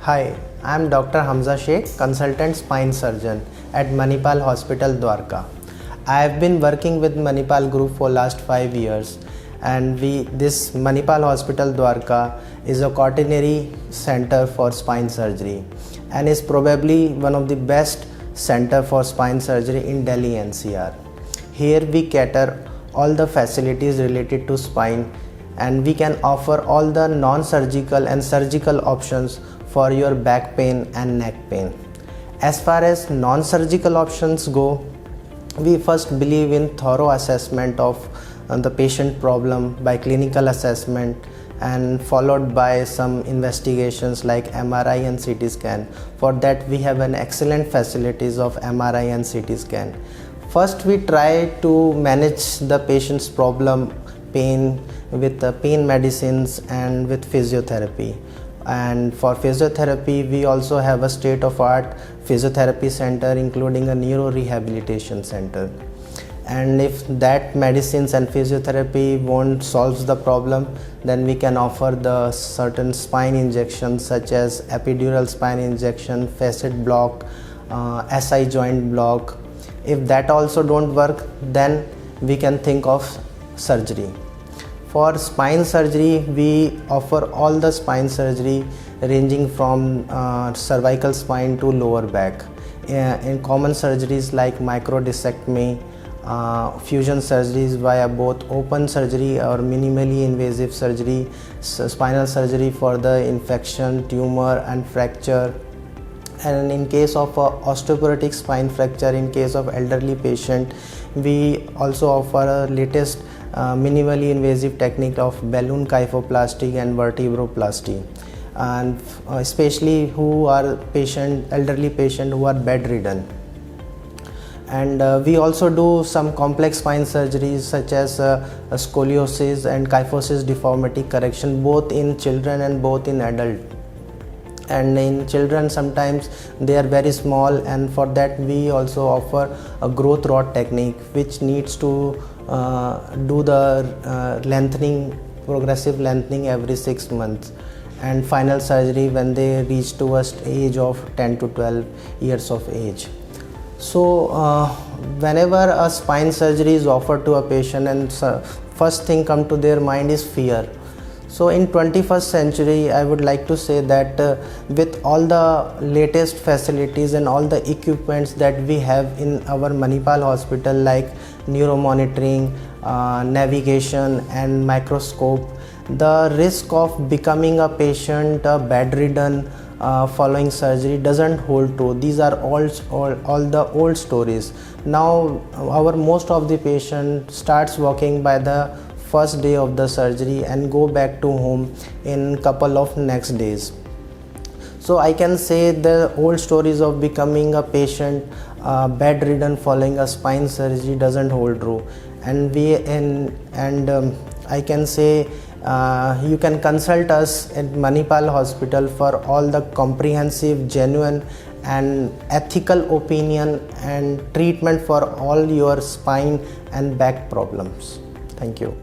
Hi, I am Dr. Hamza Sheikh, consultant spine surgeon at Manipal Hospital, Dwarka. I have been working with Manipal Group for last 5 years, and this Manipal Hospital, Dwarka is a quaternary center for spine surgery and is probably one of the best center for spine surgery in Delhi NCR. Here we cater all the facilities related to spine, and we can offer all the non-surgical and surgical options for your back pain and neck pain. As far as non-surgical options go, we first believe in thorough assessment of the patient problem by clinical assessment, and followed by some investigations like MRI and CT scan. For that we have an excellent facilities of MRI and CT scan. First we try to manage the patient's problem pain with pain medicines and with physiotherapy. And for physiotherapy we also have a state-of-art physiotherapy center, including a neuro rehabilitation center. And if that medicines and physiotherapy won't solve the problem, then we can offer the certain spine injections such as epidural spine injection, facet block, SI joint block. If that also don't work, then we can think of surgery. For spine surgery, we offer all the spine surgery ranging from cervical spine to lower back. In common surgeries like microdiscectomy, fusion surgeries via both open surgery or minimally invasive surgery, spinal surgery for the infection, tumor and fracture. And in case of osteoporotic spine fracture, in case of elderly patient, we also offer a latest minimally invasive technique of balloon kyphoplasty and vertebroplasty, and especially who are elderly patient who are bedridden. And we also do some complex spine surgeries such as scoliosis and kyphosis deformity correction, both in children and both in adult. And in children sometimes they are very small, and for that we also offer a growth rod technique which needs to do the progressive lengthening every 6 months, and final surgery when they reach to an age of 10 to 12 years of age. So whenever a spine surgery is offered to a patient, and first thing come to their mind is fear. So in 21st century, I would like to say that with all the latest facilities and all the equipments that we have in our Manipal hospital, like neuromonitoring, navigation and microscope, the risk of becoming a patient bedridden following surgery doesn't hold true. These are all the old stories. Now our most of the patient starts walking by the first day of the surgery and go back to home in couple of next days. So I can say the old stories of becoming a patient bedridden following a spine surgery doesn't hold true. And I can say you can consult us at Manipal Hospital for all the comprehensive, genuine and ethical opinion and treatment for all your spine and back problems. Thank you.